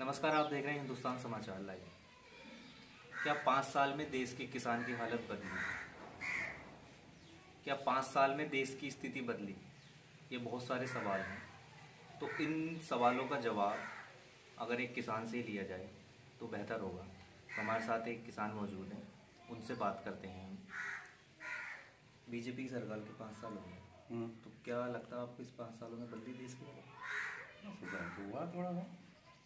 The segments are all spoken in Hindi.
नमस्कार, आप देख रहे हैं हिंदुस्तान समाचार लाइव। क्या 5 साल में देश के किसान की हालत बदली? क्या 5 साल में देश की स्थिति बदली? ये बहुत सारे सवाल हैं। तो इन सवालों का जवाब अगर एक किसान से लिया जाए तो बेहतर होगा। तो हमारे साथ एक किसान मौजूद हैं, उनसे बात करते हैं हम। बीजेपी की सरकार के 5 साल हो गए, तो क्या लगता है आपको इस 5 सालों में बदली देश की हालत? सुधार तो हुआ थोड़ा सा,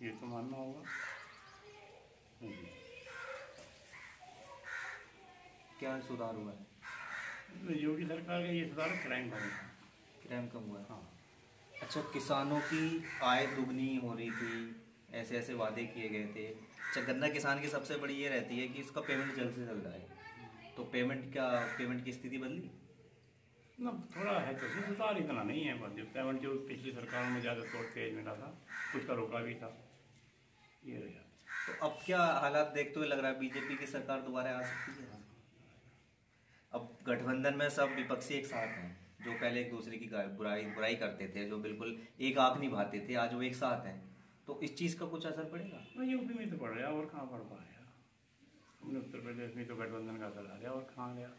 ये तो मानना होगा। क्या सुधार हुआ है? योगी सरकार का ये सुधार क्राइम कम था। क्राइम कम हुआ है। हाँ, अच्छा, किसानों की आय दुगनी हो रही थी, ऐसे ऐसे वादे किए गए थे। अच्छा, गन्ना किसान की सबसे बड़ी ये रहती है कि इसका पेमेंट जल्द से जल्द आए। तो पेमेंट की स्थिति बदली? ना थोड़ा है तो सुधार, इतना नहीं है। बस जो पेमेंट जो पिछली सरकारों में ज़्यादा तौर तेज मिला था, कुछ का रोका भी था, ये रहा। तो अब क्या हालात देखते हुए लग रहा है बीजेपी की सरकार दोबारा आ सकती है? अब गठबंधन में सब विपक्षी एक साथ हैं, जो पहले एक दूसरे की बुराई करते थे, जो बिल्कुल एक आंख निभाते थे, आज वो एक साथ हैं। तो इस चीज़ का कुछ असर पड़ेगा? ना यूपी में तो पड़ रहा, और कहाँ पड़ पाया। हमने उत्तर प्रदेश में तो गठबंधन का चला गया, और कहाँ गया।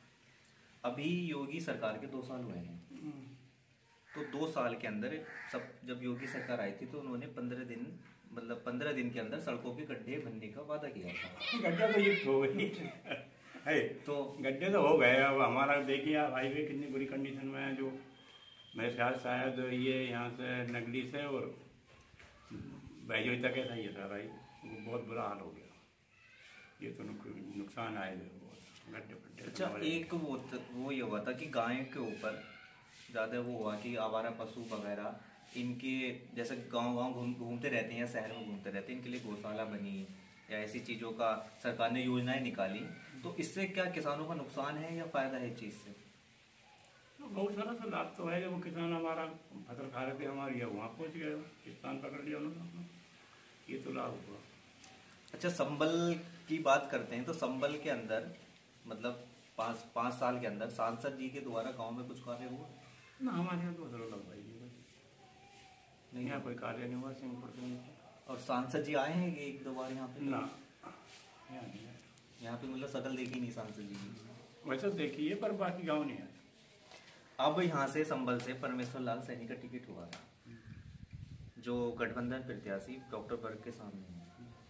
अभी योगी सरकार के 2 साल हुए हैं, तो 2 साल के अंदर सब जब योगी सरकार आई थी तो उन्होंने 15 दिन के अंदर सड़कों के गड्ढे भरने का वादा किया था। गड्ढा तो ये हो गई है, तो गड्ढे तो हो गए। अब हमारा देखिए आप हाईवे कितनी बुरी कंडीशन में है। जो मेरे ख्याल शायद ये यहाँ से नगली से और बैजोई तक ऐसा ही था भाई, बहुत बुरा हाल हो गया। ये तो नुकसान आए बहुत गड्ढे पड्ढे। अच्छा, एक वो ये हुआ था कि गाय के ऊपर ज़्यादा वो हुआ कि आवारा पशु वगैरह इनके जैसे गांव घूमते रहते हैं या शहर में घूमते रहते हैं, इनके लिए गौशाला बनी या ऐसी चीज़ों का सरकार ने योजनाएं निकाली। तो इससे क्या किसानों का नुकसान है या फायदा है इस चीज़ से? बहुत सारा सा लाभ तो है। वो किसान हमारा फसल खा रहे थे हमारी, वहाँ पहुँच गए, किसान पकड़ लिया उन्होंने, ये तो लाभ हुआ। अच्छा, संबल की बात करते हैं तो संबल के अंदर मतलब पाँच साल के अंदर सांसद जी के द्वारा गांव में कुछ कार्य हुआ? ना, हमारे यहाँ तो जरूर लग भाई नहीं, यहाँ कोई कार्य नहीं हुआ सिंहपुर से नीचे। और सांसद जी आए हैं 1-2 बार यहाँ पे? ना, यहाँ नहीं है। यहाँ पे मतलब शकल देखी नहीं सांसद जी की? वैसे देखिए, पर बाकी गाँव नहीं है। अब यहाँ से संबल से परमेश्वर लाल सैनी का टिकट हुआ था, जो गठबंधन प्रत्याशी डॉक्टर वर्ग के सामने है।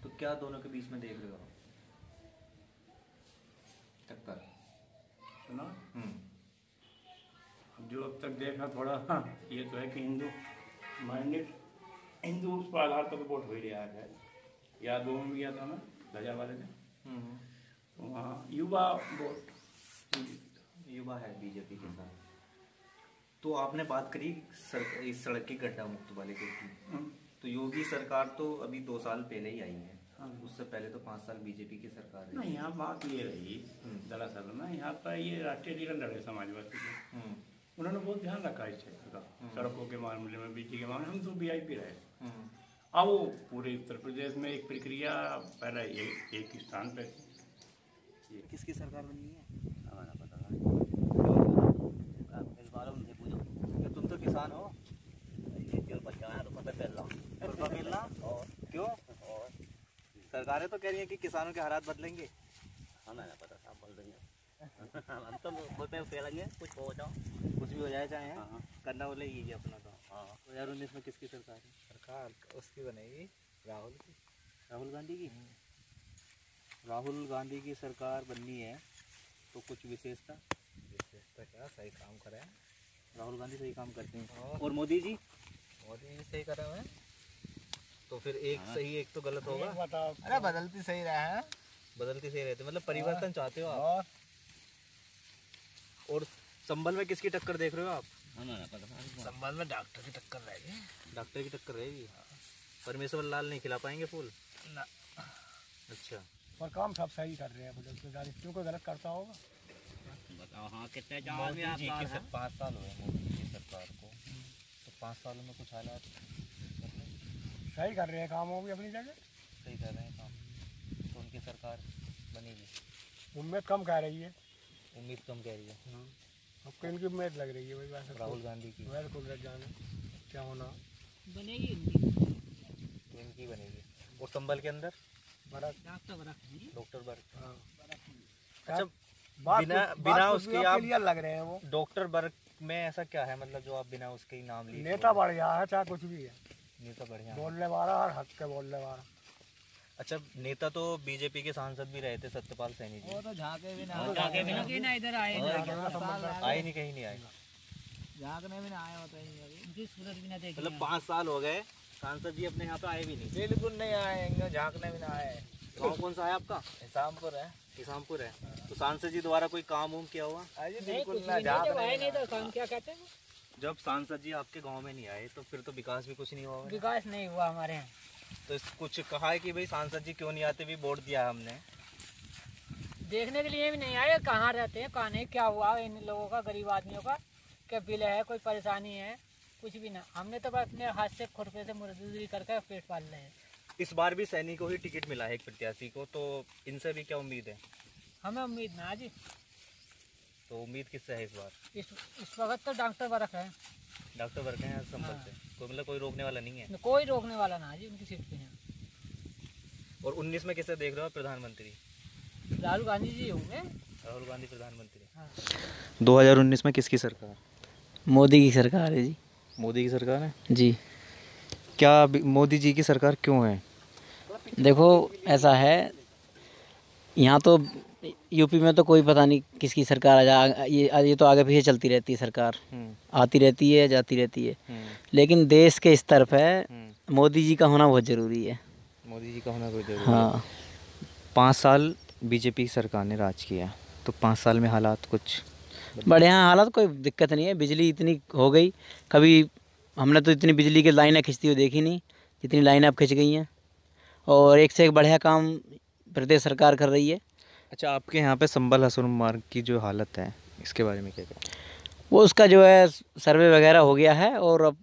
तो क्या दोनों के बीच में देख रहे हो आप टक्कर? सुना, अब जो अब तक देखा थोड़ा, ये तो है कि हिंदू माइंडेड, हिंदू उस पर आधार पर वोट हो ही रहा है। याद में गया था मैं ध्वजा वाले ने, तो वहाँ युवा वोट, युवा है बीजेपी के साथ। तो आपने बात करी इस सड़क की गड्ढा मुक्त वाले की, तो योगी सरकार तो अभी 2 साल पहले ही आई है। उससे पहले तो 5 साल बीजेपी की सरकार है। नहीं, यहाँ बात ये रही दरअसल में, यहाँ पर ये राष्ट्रीय लीडर लड़े समाजवादी के, उन्होंने बहुत ध्यान रखा इस क्षेत्र का, सड़कों के मामले में, बिजली के मामले में। हम तो वीआईपी रहे। अब वो पूरे उत्तर प्रदेश में एक प्रक्रिया पहले एक स्थान पे थी। किसकी सरकार बनी है? हमारा पता क्या तुम तो किसान हो? और क्यों? सरकारें तो कह रही है कि किसानों के हालात बदलेंगे। हमें ना पता साहब, बोल देंगे हम तो बोलते हैं फैलेंगे, कुछ हो जाओ, कुछ भी हो जाए चाहे, हाँ। करना बोले ये अपना तो। हाँ, 2019 में किसकी सरकार है? सरकार उसकी बनेगी, राहुल की। राहुल गांधी की। राहुल गांधी की सरकार बननी है तो कुछ विशेषता क्या सही काम करे हैं। राहुल गांधी सही काम करते हैं। और मोदी जी? मोदी भी सही करे हुए हैं। तो फिर एक सही एक तो गलत होगा। अरे बदलती सही रहा है। बदलती सही रहते, मतलब परिवर्तन चाहते हो आप। और संबल में किसकी टक्कर देख रहे हो आप? हमें ना पता। संबल में डॉक्टर की टक्कर रहेगी। डॉक्टर की टक्कर रहेगी। परमेश्वर लाल नहीं खिला पाएंगे फूल ना। अच्छा, पर काम सब सही कर रहे हैं, क्यों कोई गलत करता होगा? बताओ, हाँ कितने मोदी जी के 5 साल हुए मोदी जी की सरकार को, तो 5 सालों में कुछ हालात सही कर रहे हैं काम, वो भी अपनी जगह सही कर रहे हैं काम, तो उनकी सरकार बनेगी। उम्मीद कम कह रही है, उम्मीद कम कह रही है। आपको इनकी उम्मीद लग रही है वही बात। राहुल गांधी की बिल्कुल जाने क्या होना बनेगी, तो इनकी बनेगी। और संभल के अंदर डॉक्टर वर्क। अच्छा, बिना उसके आप लग रहे हैं वो डॉक्टर वर्क में ऐसा क्या है, मतलब जो आप बिना उसके ही नाम लिए? नेता बढ़िया है, चाहे कुछ भी है, नेता बढ़िया है। बोलने वाला और हक के बोलने वाला। अच्छा, नेता तो बीजेपी के सांसद भी रहे थे, सत्यपाल सैनी जी। वो तो झांके भी ना इधर आए आए नहीं, कहीं नहीं आए, झांकने भी ना आए होते हैं, सूरज भी ना देखे। मतलब 5 साल हो गए सांसद जी अपने यहाँ पे आए भी नहीं। बिल्कुल नहीं आए, झांकने भी ना आए। गाँव कौन सा है आपका? शामपुर है। किसानपुर है। तो सांसद जी द्वारा कोई काम वाम किया हुआ? बिल्कुल ना, झांकने नहीं तो काम क्या कहते हैं। जब सांसद जी आपके गांव में नहीं आए तो फिर तो विकास भी कुछ नहीं हुआ होगा। विकास नहीं हुआ हमारे यहाँ। तो कुछ कहा है कि भाई सांसद जी क्यों नहीं आते, भी वोट दिया हमने, देखने के लिए भी नहीं आए, कहाँ रहते हैं, कहाँ नहीं, क्या हुआ इन लोगों का, गरीब आदमियों का क्या बिल है, कोई परेशानी है, कुछ भी ना। हमने तो बस अपने हाथ से खुरपे से मजदूरी करके पेट पाल रहे हैं। इस बार भी सैनी को ही टिकट मिला है एक प्रत्याशी को, तो इनसे भी क्या उम्मीद है? हमें उम्मीद ना जी। तो उम्मीद किससे है इस बार? इस वक्त तो डॉक्टर वर्क है। डॉक्टर वर्क है संभल से, कोई मतलब कोई रोकने वाला नहीं है? कोई रोकने वाला ना जी उनकी सीट पे है। और 19 में किसे देख रहे हो प्रधानमंत्री? राहुल गांधी जी होंगे। राहुल गांधी प्रधानमंत्री। हाँ। 2019 में किसकी सरकार? मोदी की सरकार है जी। मोदी की सरकार है जी। क्या मोदी जी की सरकार क्यों है? देखो ऐसा है, यहाँ तो यूपी में तो कोई पता नहीं किसकी सरकार ये तो आगे पीछे चलती रहती है सरकार, आती रहती है जाती रहती है, लेकिन देश के स्तर पर मोदी जी का होना बहुत ज़रूरी है। मोदी जी का होना बहुत जरूरी है। हाँ। 5 साल बीजेपी की सरकार ने राज किया, तो 5 साल में हालात कुछ बढ़िया हालात, कोई दिक्कत नहीं है। बिजली इतनी हो गई, कभी हमने तो इतनी बिजली की लाइनें खिंचती हुई देखी नहीं जितनी लाइनें अब खिंच गई हैं, और एक से एक बढ़िया काम प्रदेश सरकार कर रही है। अच्छा, आपके यहाँ पे संभल हसन मार्ग की जो हालत है इसके बारे में क्या कहें? वो उसका जो है सर्वे वगैरह हो गया है और अब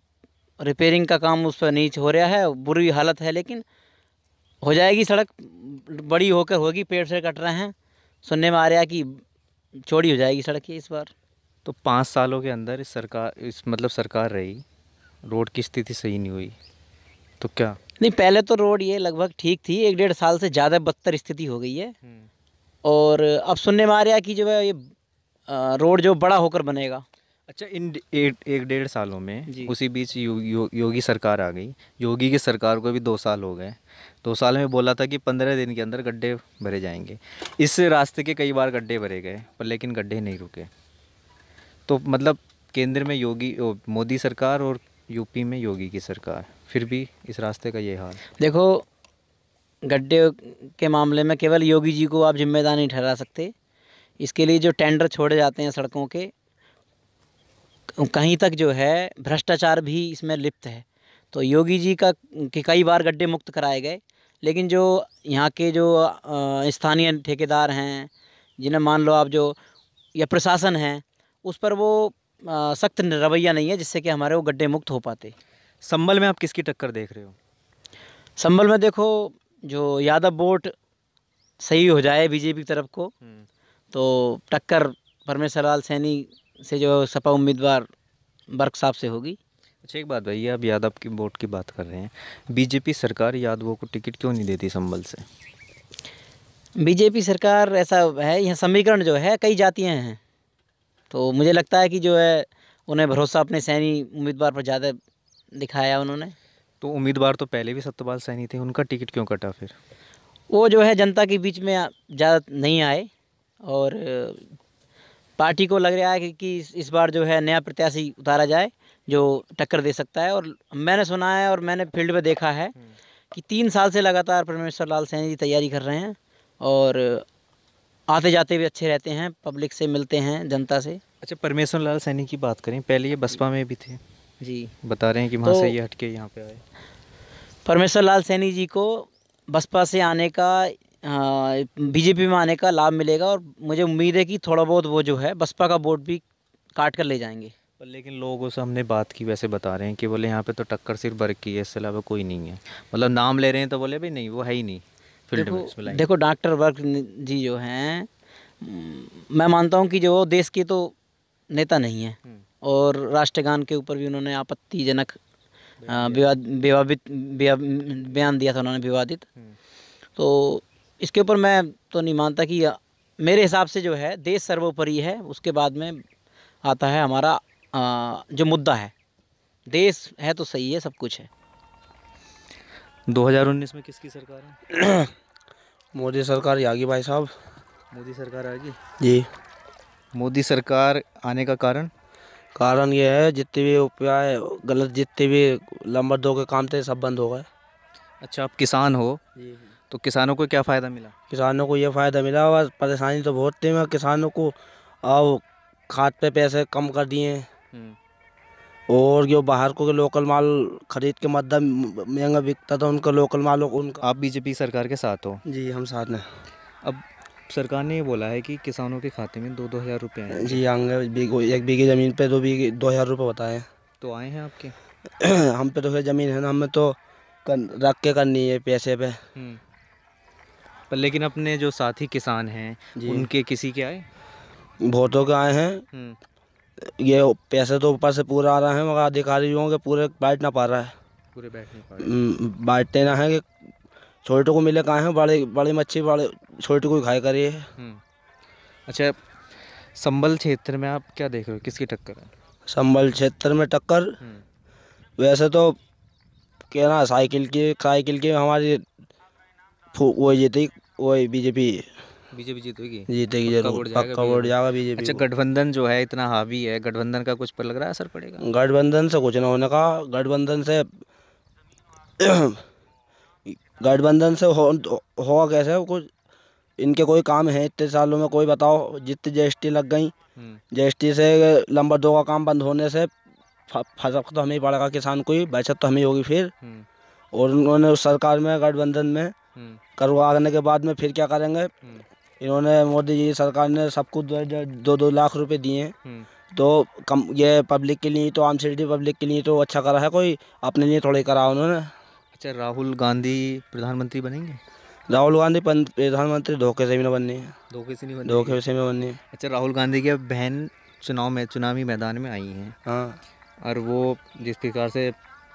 रिपेयरिंग का काम उस पर नीचे हो रहा है। बुरी हालत है लेकिन हो जाएगी, सड़क बड़ी होकर होगी, पेड़ से कट रहे हैं, सुनने में आ रहा है कि चौड़ी हो जाएगी सड़क ये इस बार। तो 5 सालों के अंदर इस मतलब सरकार रही, रोड की स्थिति सही नहीं हुई, तो क्या? नहीं, पहले तो रोड ये लगभग ठीक थी, 1-1.5 साल से ज़्यादा बदतर स्थिति हो गई है। और अब सुनने में आ रहा है कि जो है ये रोड जो बड़ा होकर बनेगा। अच्छा, इन 1-1.5 सालों में उसी बीच योगी सरकार आ गई। योगी की सरकार को भी 2 साल हो गए। 2 साल में बोला था कि 15 दिन के अंदर गड्ढे भरे जाएंगे। इस रास्ते के कई बार गड्ढे भरे गए पर लेकिन गड्ढे नहीं रुके। तो मतलब केंद्र में मोदी सरकार और यूपी में योगी की सरकार, फिर भी इस रास्ते का ये हाल। देखो, गड्ढे के मामले में केवल योगी जी को आप जिम्मेदार नहीं ठहरा सकते। इसके लिए जो टेंडर छोड़े जाते हैं सड़कों के, कहीं तक जो है भ्रष्टाचार भी इसमें लिप्त है। तो योगी जी के कई बार गड्ढे मुक्त कराए गए, लेकिन जो यहाँ के जो स्थानीय ठेकेदार हैं, जिन्हें मान लो आप जो या प्रशासन है, उस पर वो सख्त रवैया नहीं है जिससे कि हमारे वो गड्ढे मुक्त हो पाते। संभल में आप किसकी टक्कर देख रहे हो? संभल में देखो, जो यादव वोट सही हो जाए बीजेपी की तरफ को, तो टक्कर परमेश्वर लाल सैनी से जो सपा उम्मीदवार बर्क साहब से होगी। अच्छा, एक बात भैया, आप यादव की वोट की बात कर रहे हैं, बीजेपी सरकार यादवों को टिकट क्यों नहीं देती संभल से? बीजेपी सरकार ऐसा है, यहाँ समीकरण जो है कई जातियाँ हैं, तो मुझे लगता है कि जो है उन्हें भरोसा अपने सैनी उम्मीदवार पर ज़्यादा दिखाया उन्होंने। तो उम्मीदवार तो पहले भी सत्यपाल सैनी थे, उनका टिकट क्यों कटा फिर? वो जो है जनता के बीच में ज़्यादा नहीं आए, और पार्टी को लग रहा है कि इस बार जो है नया प्रत्याशी उतारा जाए जो टक्कर दे सकता है। और मैंने सुना है और मैंने फील्ड में देखा है कि 3 साल से लगातार परमेश्वर लाल सैनी जी तैयारी कर रहे हैं, और आते जाते भी अच्छे रहते हैं, पब्लिक से मिलते हैं, जनता से। अच्छा, परमेश्वर लाल सैनी की बात करें, पहले ये बसपा में भी थे जी, बता रहे हैं कि वहाँ से ये हट के यहाँ पे आए। परमेश्वर लाल सैनी जी को बसपा से आने का, बीजेपी में आने का लाभ मिलेगा, और मुझे उम्मीद है कि थोड़ा बहुत वो जो है बसपा का वोट भी काट कर ले जाएंगे। पर लेकिन लोगों से हमने बात की, वैसे बता रहे हैं कि बोले यहाँ पे तो टक्कर सिर्फ बर्क की है, इसके अलावा कोई नहीं है। मतलब नाम ले रहे हैं तो बोले भाई नहीं, वो है ही नहीं फील्ड में। देखो डॉक्टर वर्क जी जो हैं, मैं मानता हूँ कि जो देश के तो नेता नहीं है, और राष्ट्रगान के ऊपर भी उन्होंने आपत्तिजनक बयान दिया था उन्होंने विवादित। तो इसके ऊपर मैं तो नहीं मानता कि मेरे हिसाब से जो है देश सर्वोपरि है, उसके बाद में आता है हमारा जो मुद्दा है। देश है तो सही है, सब कुछ है। 2019 में किसकी सरकार है? मोदी सरकार ही आ गई भाई साहब। मोदी सरकार आ गई जी। मोदी सरकार आने का कारण ये है जितने भी उपाय गलत, जितने भी नंबर 2 के काम थे सब बंद हो गए। अच्छा, आप किसान हो जी। तो किसानों को क्या फ़ायदा मिला? किसानों को ये फ़ायदा मिला, बस परेशानी तो बहुत थी मैं किसानों को। अब खाद पे पैसे कम कर दिए, और जो बाहर को लोकल माल खरीद के मध्यम महंगा बिकता था उनका लोकल माल उनका। आप बीजेपी सरकार के साथ हो? जी, हम साथ में। अब सरकार ने ये बोला है कि किसानों के खाते में 2-2 हज़ार रुपये आए। जी, आएंगे। एक बीघे ज़मीन पे 2,000 रुपये बताए। तो आए हैं आपके? हम पे तो फिर ज़मीन है ना, हमें तो रख के करनी है पैसे पे। पर लेकिन अपने जो साथी किसान हैं उनके किसी के आए? बहुतों के आए हैं। ये पैसे तो ऊपर से पूरा आ रहा है, मगर अधिकारियों के पूरे बैठ ना पा रहा है। पूरे बैठ नहीं पा रहे। बांटते ना है कि छोटे को मिले कहाँ हैं, बड़ी मच्छी बड़े छोटे को खाए करिए। अच्छा, संबल क्षेत्र में आप क्या देख रहे हो, किसकी टक्कर है? संबल क्षेत्र में टक्कर वैसे तो क्या ना, साइकिल की हमारी वो जीती, वही बीजेपी जीतेगी जरूर, पक्का वोट जाएगा बीजेपी। अच्छा, गठबंधन जो है इतना हावी है, गठबंधन का कुछ पर लग रहा है असर पड़ेगा? गठबंधन से कुछ ना होने का। गठबंधन से होगा कैसे कुछ? इनके कोई काम है इतने सालों में? कोई बताओ। जितनी जीएसटी लग गई, जीएसटी से नंबर 2 का काम बंद होने से फर्क तो हमें ही पड़ेगा, किसान को ही बचत तो हमें होगी फिर। और उन्होंने उस सरकार में गठबंधन में करवाने के बाद में फिर क्या करेंगे? इन्होंने मोदी जी सरकार ने सबको 2-2 लाख रुपए दिए, तो कम ये पब्लिक के लिए तो आम सीधी पब्लिक के लिए तो अच्छा करा है, कोई अपने लिए थोड़ा ही करा उन्होंने। अच्छा, राहुल गांधी प्रधानमंत्री बनेंगे? राहुल गांधी प्रधानमंत्री धोखे से भी न बननी है। धोखे से नहीं बननी? धोखे से में बननी है। अच्छा, राहुल गांधी की बहन चुनावी मैदान में आई हैं। हाँ। और वो जिस प्रकार से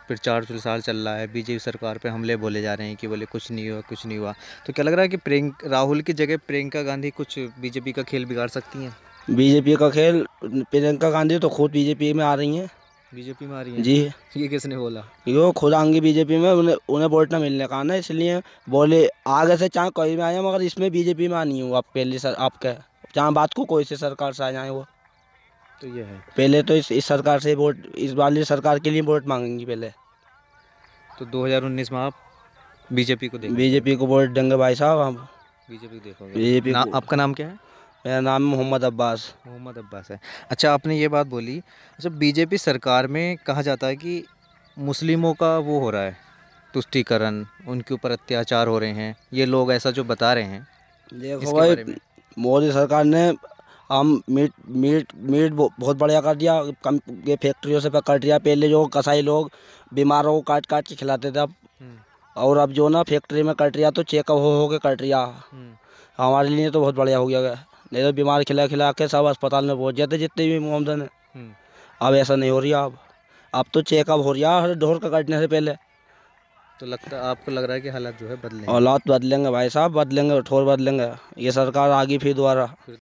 प्रचार चल रहा है, बीजेपी सरकार पे हमले बोले जा रहे हैं कि बोले कुछ नहीं हुआ, तो क्या लग रहा है कि राहुल की जगह प्रियंका गांधी कुछ बीजेपी का खेल बिगाड़ सकती हैं? बीजेपी का खेल? प्रियंका गांधी तो खुद बीजेपी में आ रही हैं। बीजेपी में आ रही हैं? जी। ये किसने बोला? यो खुद आएंगी बीजेपी में, उन्हें वोट ना मिलने का ना, इसलिए बोले आगे से चाहे कोई में आए, मगर इसमें बीजेपी में आनी हो आप पहले आपके जहाँ बात को कोई से सरकार से आ जाए वो। तो ये है, पहले तो इस सरकार से वोट, इस वाली सरकार के लिए वोट मांगेंगी पहले। तो 2019 में आप बीजेपी को देंगे? बीजेपी को वोट देंगे भाई साहब हम। बीजेपी देखोगे? बीजेपी। आपका नाम क्या है? मेरा नाम मोहम्मद अब्बास है। अच्छा, आपने ये बात बोली। अच्छा, बीजेपी सरकार में कहा जाता है कि मुस्लिमों का वो हो रहा है तुष्टीकरण, उनके ऊपर अत्याचार हो रहे हैं, ये लोग ऐसा जो बता रहे हैं। देखो भाई, मोदी सरकार ने हम मीट बहुत बढ़िया कर दिया, कम ये फैक्ट्रियों से कट दिया। पहले जो कसाई लोग बीमारों को काट के खिलाते थे, और अब जो ना फैक्ट्री में कट रिया तो चेकअप हो के कट रिया। हमारे लिए तो बहुत बढ़िया हो गया, नहीं तो बीमार खिला के सब अस्पताल में पहुँच जाते जितने भी मोहम्मदन है। अब ऐसा नहीं हो रहा, अब तो चेकअप हो रहा हर ढोर का कटने से पहले। तो आपको लग रहा है कि हालात जो है बदलेंगे? हालात बदलेंगे भाई साहब, बदलेंगे, ठोर बदलेंगे। ये सरकार आ गई फिर दोबारा।